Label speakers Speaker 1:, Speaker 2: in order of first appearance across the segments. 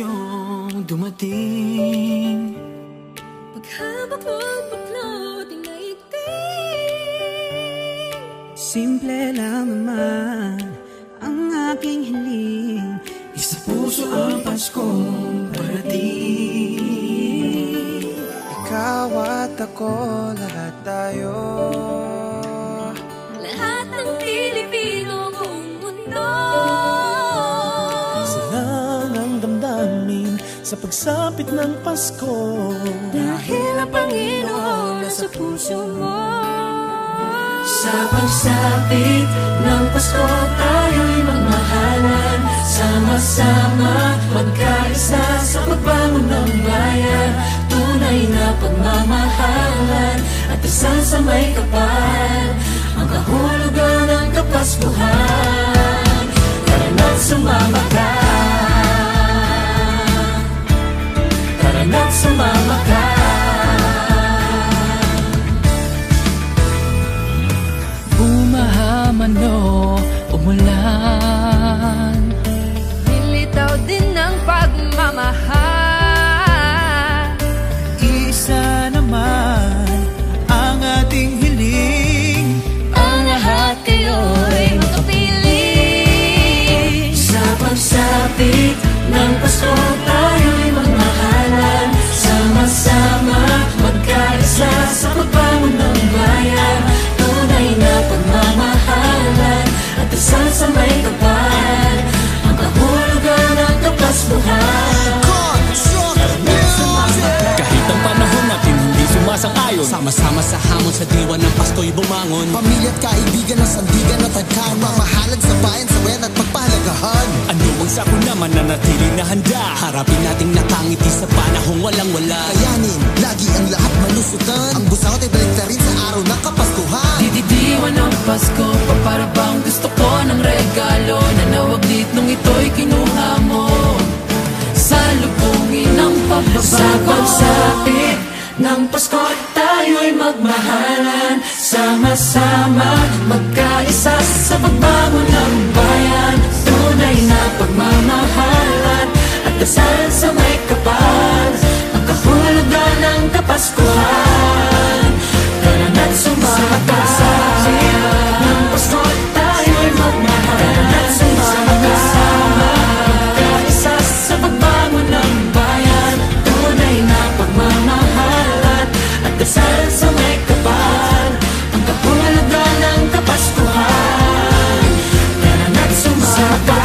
Speaker 1: bagyong dumating.
Speaker 2: Paghabak-baklot ng naigting.
Speaker 1: Simple lang naman ang aking hiling, isa puso ang Paskong parating.
Speaker 3: Ikaw at ako, lahat tayo,
Speaker 2: lahat ng Pilipino buong mundo.
Speaker 1: Isa lang ang damdamin sa pagsapit ng Pasko,
Speaker 2: Dahil ang Panginoon nasa puso mo.
Speaker 1: sa pagsapit ng Pasko tayo'y magmahalan, sama-sama magkaisa sa pagbangon ng bayan. Tunay na pagmamahalan at dasal sa may kapal, ang kahulugan ng Kapaskuhan. Tara na't sumama ka, tara na't sumama ka. Bumahaman o umulan,
Speaker 2: Nilitaw din ng pagmamahal.
Speaker 1: isa naman ang ating hiling,
Speaker 2: Ang lahat kayo'y magkapiling.
Speaker 1: sa pagsapit ng Pasko tayo'y magmahalan, sama-sama magkaisa sa pagbangon ng bayan. Tunay na pagmamahalan at dasal sa may kapal, ang kahulugan ng Kapaskuhan.
Speaker 4: Kahit ang panahon natin hindi sumasang-ayon, sama-sama sa hamon sa diwa ng Pasko'y bumangon.
Speaker 3: pamilya at kaibigan ng sandigan at tagkan, mamahalan sa bayan, sa wen at pagpahalagahan.
Speaker 4: Ano ang sako naman na natili na handa, harapin nating nakangiti sa panahong walang-wala.
Speaker 3: Kayanin, lagi ang lahat malusutan, ang busawat ay balik na rin sa araw ng Kapaskuhan.
Speaker 1: Didiwan ng Pasko, para bang gusto ko ng regalo na nawaglit nung ito'y kinuha mo. Salubungin ang pagbabago, sa pagsapit ng Pasko tayo'y magmahalan, sama-sama magkaisa sa pagbangon ng bayan. Tunay na pagmamahalan at dasal sa may kapal, ang kahulugan ng Kapaskuhan. Tara na't sumama ka, ng Pasko tayo'y magmahalan, sama-sama magkaisa sa pagbangon ng bayan. Tunay na pagmamahalan at dasal sa may kapal, ang kahulugan ng Kapaskuhan. Tara na't sumama ka,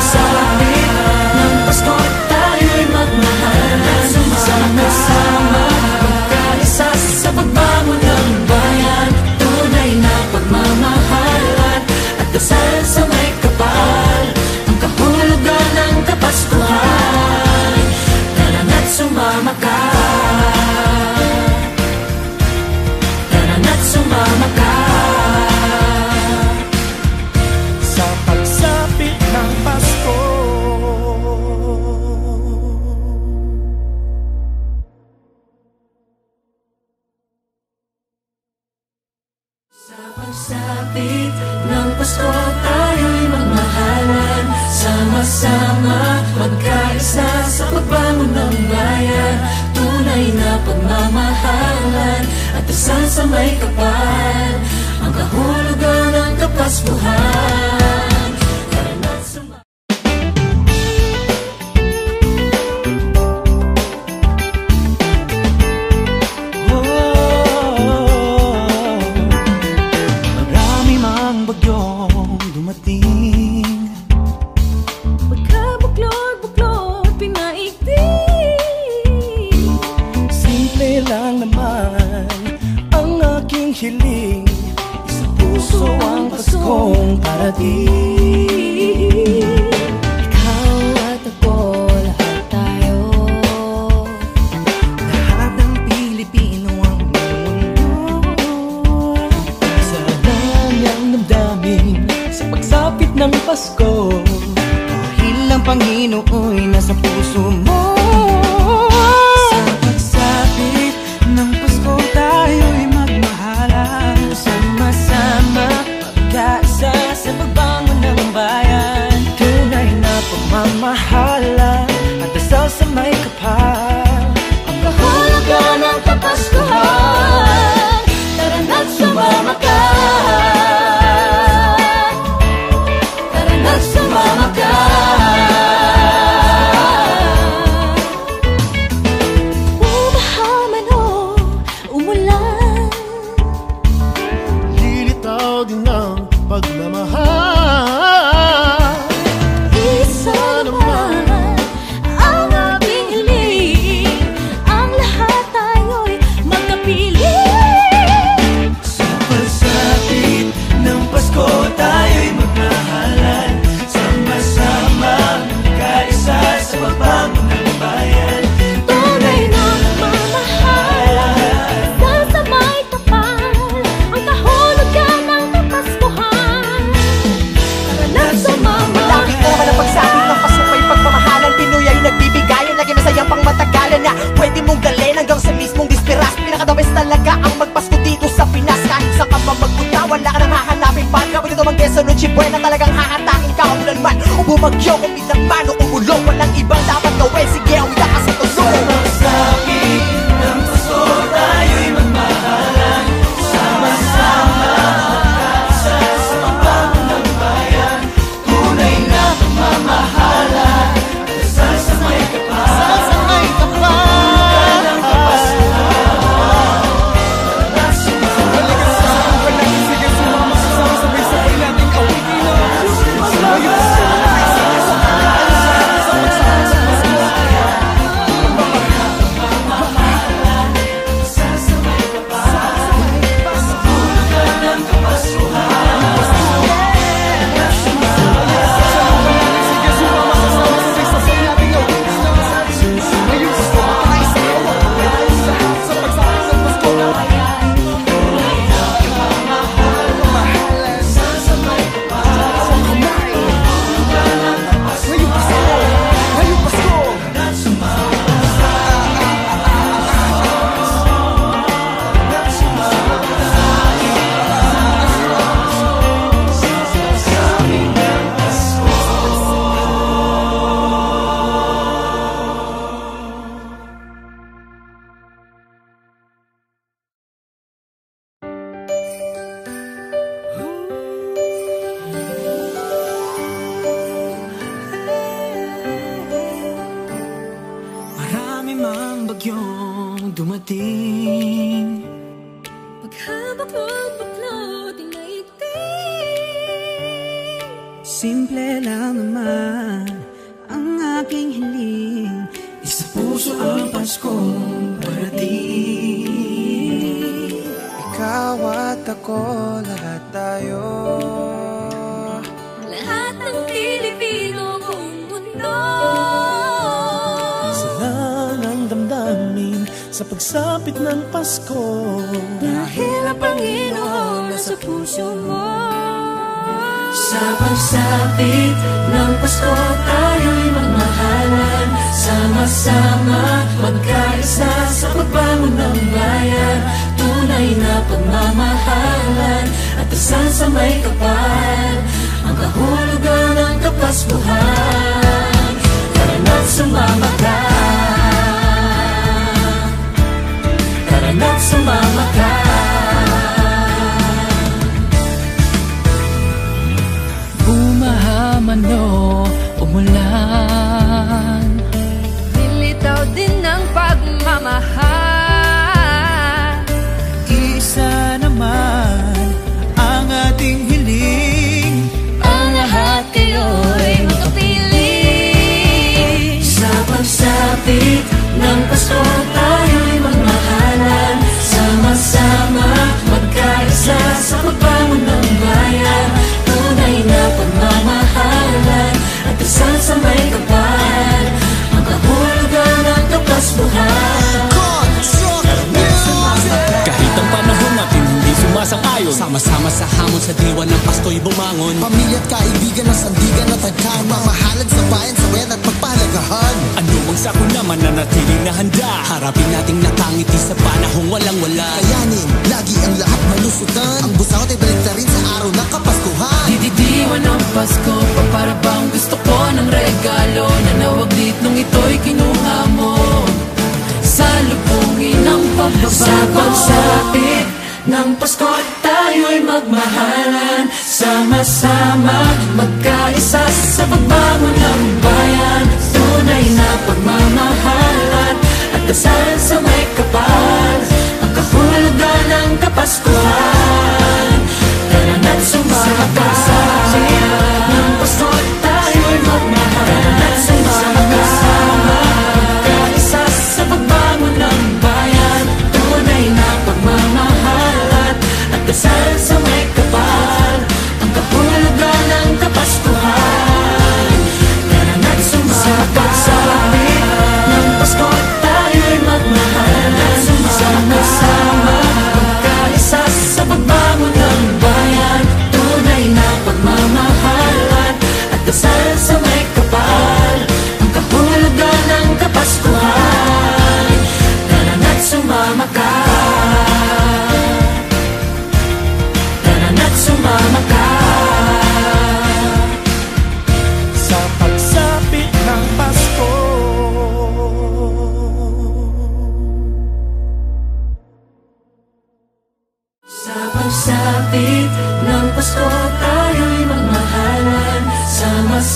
Speaker 1: ng Pasko tayo'y magmahalan, sama-sama magkaisa sa pagbangon ng bayan. Tunay na pagmamahalan at dasal sa may kapal, ang kahulugan ng Kapaskuhan. Tara na't sumama ka, tara na't sumama ka, sa pagsapit ng Pasko. Sa pagsapit ng Pasko tayo'y magmahalan, sama-sama magkaisa sa pagbangon ng bayan. Tunay na pagmamahalan at dasal sa may kapal, ang kahulugan ng Kapaskuhan. Tara na't sumama. Marami mang bagyong dumating,
Speaker 2: Pagkabuklod-buklod, pinaigting.
Speaker 1: simple lang naman ang aking hiling, isa puso ang Paskong parating.
Speaker 2: Ikaw at ako, lahat tayo,
Speaker 1: Lahat ng Pilipino ang mundo, sa lang damdamin sa pagsapit ng Pasko, dahil ang Panginoo'y nasa puso mo. Sa pagsapit ng Pasko tayo'y magmahalan, sama-sama magkaisa sa pagbangon ng bayan. Tunay na pagmamahalan at dasal sa may
Speaker 5: araw din ng pagmamahal.
Speaker 2: Isa naman ang ating hiling, ang lahat tayo'y magkapiling.
Speaker 6: Sa pagsapit ng Pasko tayo'y magmahalan, sama-sama magkaisa sa pagbangon ng bayan.
Speaker 2: Tunay na mamahalan, sasamay kapal ang kahulugan ng Kapaskuhan. Tara na sumama.
Speaker 7: Lagi ko naman ang pagsapit ng Pasko ay pagmamahalan. Pinoy ay nagbibigayan, lagi masayang pang matagalan na pwede mong galin hanggang sa mismong disperas. Pinaka-the-best talaga ang magpasko dito sa Pinas. Kahit sa ka pa magpunta, wala ka nang hahanapin pa. Kapag ito mang Quezon o Chibuena, talagang hahatakin ka umulan man o bumagyo, kung pinagman o umulong. Walang ibang dapat gawin, sige awit ka sa tulong.
Speaker 6: Sa pagsapit ng Pasko tayo'y magmahalan, sama-sama magkaisa sa pagbangon ng bayan. Tunay na pagmamahalan, sasamay ka pa.
Speaker 5: Sasamay ka pa.
Speaker 6: Ng Kapaskuhan.
Speaker 5: Sige, sumama sa sabay-sabay nating awitin ang
Speaker 6: Marami mang bagyong dumating,
Speaker 2: Paghabak ng baklot, inaigting.
Speaker 6: simple lang naman ang aking hiling. Isa puso ang Paskong parating. Ikaw at ako, lahat tayo.
Speaker 2: Lahat ng Pilipino buong mundo.
Speaker 5: Silang ang damdamin sa pagsapit ng Pasko.
Speaker 2: Dahil ang Panginoon nasa puso mo.
Speaker 1: Sa pagsapit ng Pasko tayo'y magmahalan, sama-sama magkaisa sa pagbangon ng bayan. Tunay na pagmamahalan at isang sa may kapal, ang kahulugan ng Kapaskuhan. Tara na't sumama ka, tara na't sumama ka. Bumahaman o umulan,
Speaker 2: Nilitaw din ng pagmamahal.
Speaker 6: Isa naman ang ating hiling,
Speaker 2: Ang lahat kayo'y magkapiling.
Speaker 1: sa pagsapit ng Pasko tayo'y magmahalan, sama-sama magkaisa sa pagbangon ng bayan. Tunay na pagmamahalan at isang sa may kapal, ang kahulugan ng Kapaskuhan.
Speaker 4: Kahit ang panahon natin hindi sumasang-ayon, sama-sama sa hamon sa diwa ng Pasko'y bumangon.
Speaker 3: Pamilya at kaibigan ng sandigan at tagkan, mamahalad sa bayan, sabayan at pagpahalagahan.
Speaker 4: Ano mang sakon naman na natiling na handa, harapin nating nakangiti sa panahong walang-wala.
Speaker 3: Kayanin, lagi ang lahat malusutan, ang busangot ay balik rin sa araw ng Kapaskuhan.
Speaker 1: Dididiwan ng Pasko pa, para bang gusto ko ng regalo na nawaglit nung ito'y kinuha mo. Salubungin ang pagbabago. Sa pagsapit ng Pasko tayo'y magmahalan, sama-sama magkaisa sa pagbangon ng bayan. Tunay na pagmamahalan at dasal sa may kapal, ang kahulugan ng Kapaskuhan. Tara na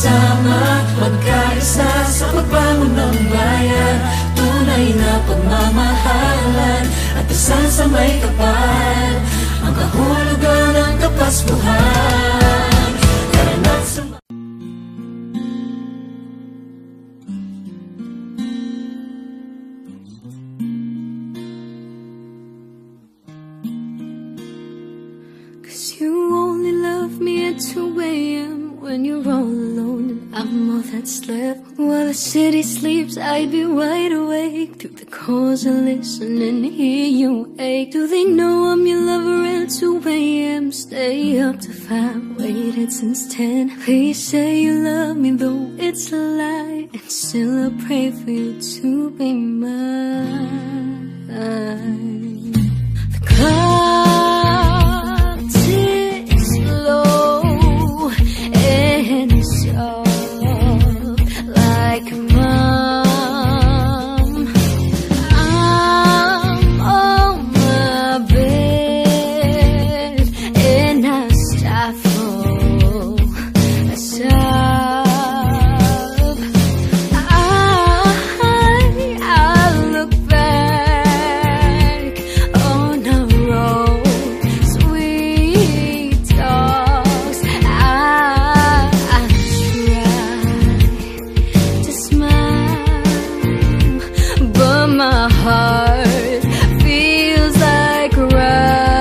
Speaker 1: Magsama, magkaisa sa pagbangon ng bayan. Tunay na pagmamahalan at isang sa may kapal. Ang kahulugan ng Kapaskuhan. Karanap sa
Speaker 2: You only love me at 2 a.m. when you're all alone and I'm all that's left. While the city sleeps, I'd be wide awake through the calls and listen and hear you ache. Do they know I'm your lover at 2 a.m.? Stay up to 5, waited since 10. Please say you love me though it's a lie, and still I pray for you to be mine. The clock like a mom. I'm on my bed and I stifle a sob. I look back on our road, sweet talks. I my heart feels like rocks.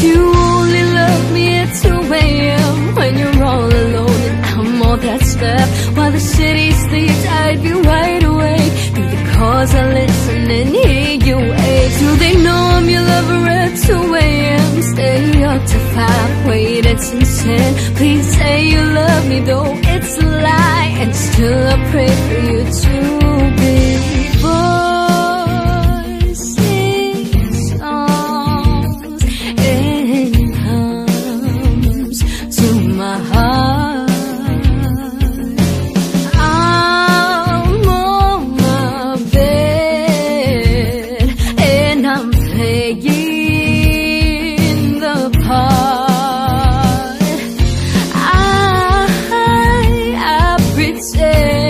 Speaker 2: You only love me at 2 a.m. when you're all alone and I'm all that's left. While the city sleeps, I'd be wide awake through the calls I listen and hear you ache. Do they know I'm your lover at 2 a.m.? Stay up to 5, wait, it's insane. Please say you love me though it's a lie, and still I pray for you to be. Sing songs and hums to my heart. I'm on my bed and I'm playing the part. I pretend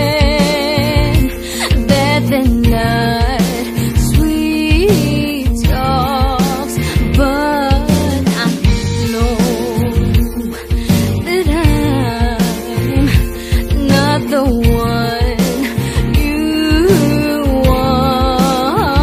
Speaker 2: that the night sweet talks, but I know that I'm not the one you want.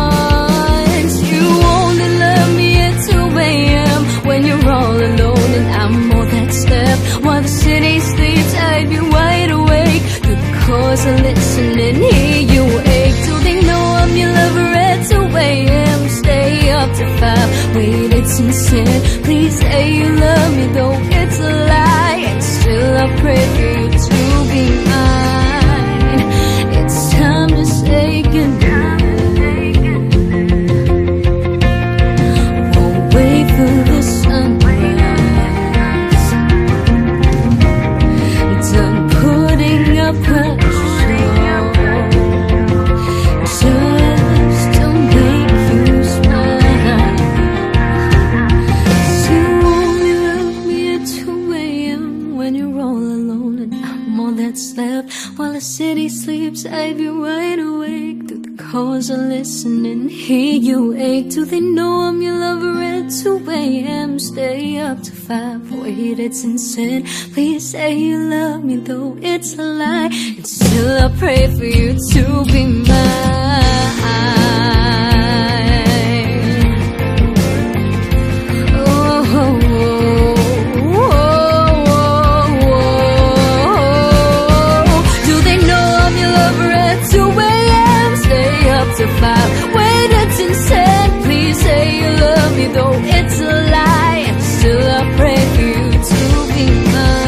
Speaker 2: You only love me at 2 a.m. when you're all alone and I'm all that's left. While the city sleeps, I'd be wide awake through the calls I listen and hear you ache. Do they know I'm your lover at 2 a.m.? Stay up to 5, wait, it's insane. Please say you love me though it's a lie, and still I pray for you to be mine. It's time to say goodnight. Won't wait for the sunrise. Done putting up pressure just to make you smile. You only love me at 2 a.m. when you're all alone and I'm all that's left. While the city sleeps, I'd be wide awake through the calls I listen and hear you ache. Do they know I'm your lover at 2 a.m.? Stay up to 5, wait, it's insane. Please say you love me though it's a lie, and still I pray for you to be mine. Do they know I'm your lover at 2 a.m.? Stay up to 5, wait, it's insane. Please say you love me though it's a lie, and still I pray for you to be mine.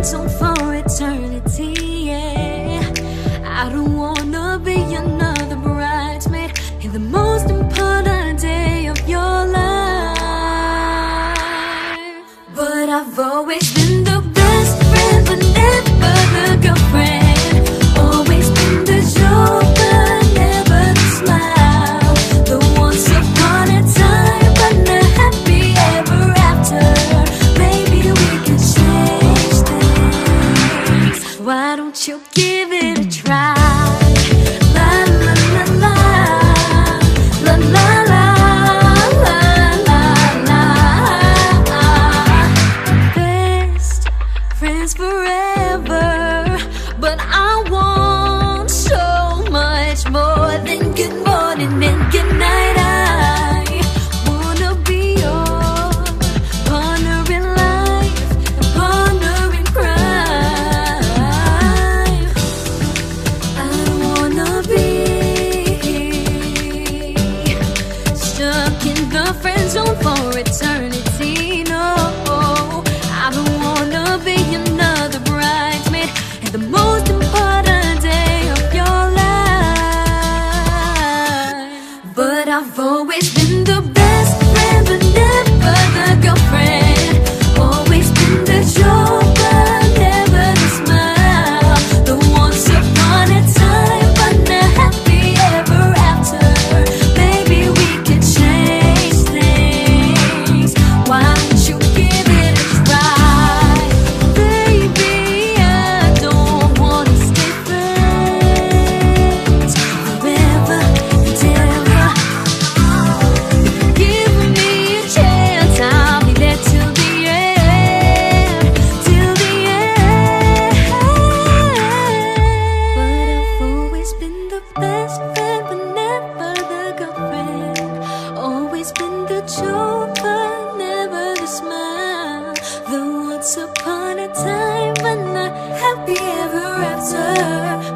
Speaker 2: friends on for eternity, yeah. I don't wanna be another bridesmaid in the most important day of your life. But I've always been the best friend, but never the girlfriend. Always been the joker, never the smile. The once upon a time, but not happy ever after. Maybe we could change things. Why don't you give it a try? La la la la, la la la, la la la. Best friends forever, but I want so much more than good morning and good night. I wanna be your partner in life and partner in crime. I don't wanna be stuck in the friend zone for eternity. No, I don't wanna be another bridesmaid in the most important day of your life. But I've always been the best friend, but never the girlfriend. Always been the joker, never the smile. The once upon a time, but not happy ever after. Maybe we could change things. Why don't you give it a try? Baby, I don't wanna stay friends forever and ever. Give me a chance, I'll be there till the end, till the end. But I've always been the best friend, but never the girlfriend. Always been the joker, never the smile. The once upon a time, but not happy ever after.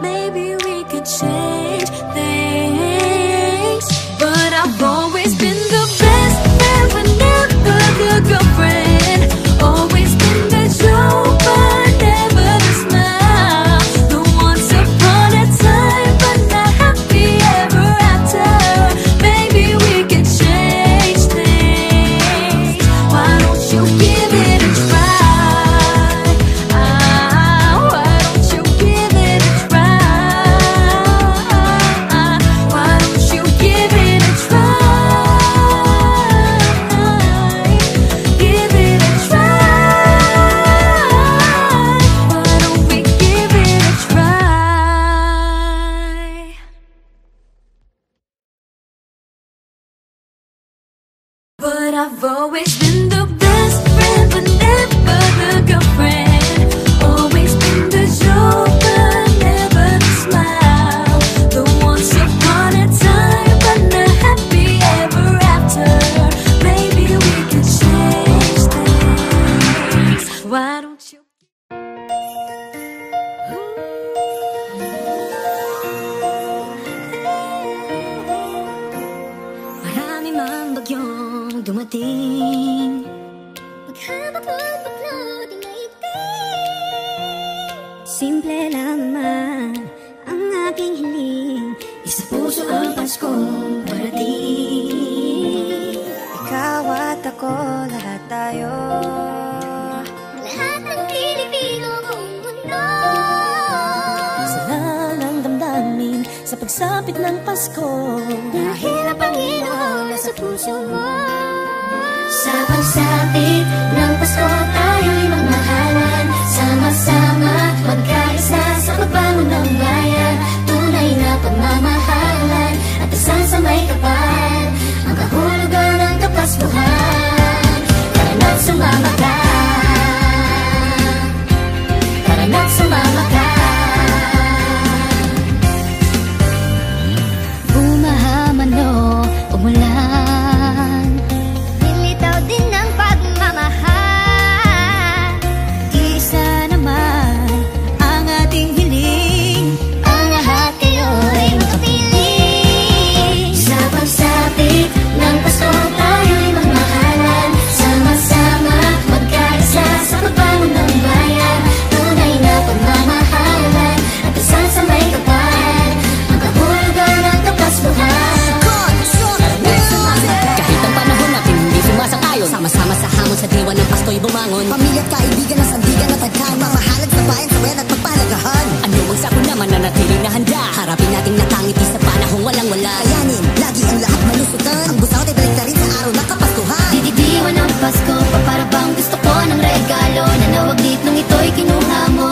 Speaker 2: Maybe we could change things. But I've always been the best friend, but never the girlfriend. Always been the joker, never the smile. The once upon a time, but not happy ever after. Maybe we could change things. Why don't you give it a try? Why don't you give it a try? Why don't you give it a try? Give it a try. Why don't we give it a try? But I've always been the best friend, but never the girlfriend. Always been the joker, never the smile. The once upon a time, but not happy ever after. Maybe we could change things. Why don't you? Marami mang bagyong dumating, paghabag mo't bakloding na iting. Simple lang naman ang aking hiling, isa puso ang Paskong parating.
Speaker 6: Ikaw at ako, lahat tayo.
Speaker 2: Lahat ng Pilipino buong mundo.
Speaker 5: Sala ng damdamin sa pagsapit ng Pasko.
Speaker 2: Dahil ang Panginoon nasa puso mo. Sa pagsapit ng Pasko tayo'y magmahalan. Sama-sama magkaisa sa pagbangon ng bayan. Tunay na pagmamahalan at isang sa may kapal. Ang kahulugan ng Kapaskuhan. Tara na't sumama ka. Tara na't sumama ka. Bumahaman o umulan, nilitaw din ang pagmamahal.
Speaker 3: wala. Kayanin, lagi ang lahat malusutan. Ang busawat ay balik na rin sa araw ng Kapaskuhan.
Speaker 2: Didiwan ng Pasko, para bang gusto ko ng regalo na nawaglit nung ito'y kinuha mo.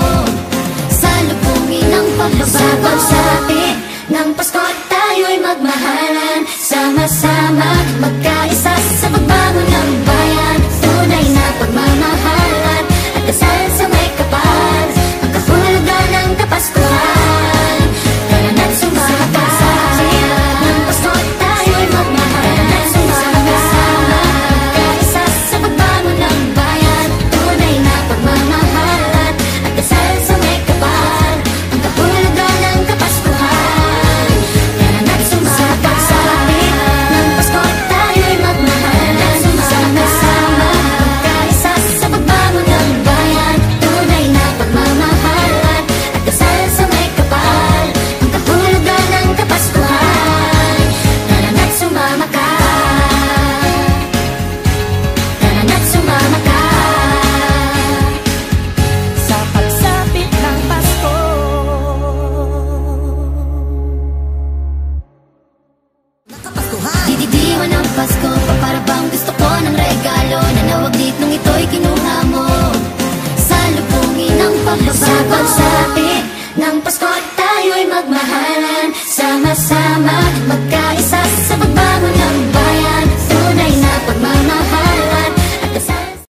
Speaker 2: Salubungin ng pagbabago, sa pagsapit ng Pasko tayo'y magmahalan. Sama-sama, magkaisa sa pagbago ng bayan. Tunay na pagmamahalan at dasal sa may kapal. Ang kahulugan ng Kapaskuhan. Tara na't sumakasapit ng Pasko tayo'y magmahalan. Sama-sama, magkaisa sa pagbago ng bayan. Tunay na pagmamahalan at dasal sa may kapal. Ang kahulugan ng Kapaskuhan. Tara na't sumakasapit ng Pasko tayo'y magmahalan. Sama-sama, magkaisa sa pagbago ng bayan. Tunay na pagmamahalan at dasal sa may kapal. Ang kahulugan ng Kapaskuhan. Tara na't sumama ka. Tara na't sumama ka.
Speaker 5: Sa pagsapit ng Pasko.
Speaker 3: Kapaskuhan.
Speaker 2: Didiwan ng Pasko, para bang gusto ko ng regalo na nawaglit nung ito'y kinuha mo. Salubungin ng pagbabago, sa pagsapit ng Pasko tayo'y magmahalan. Sama-sama,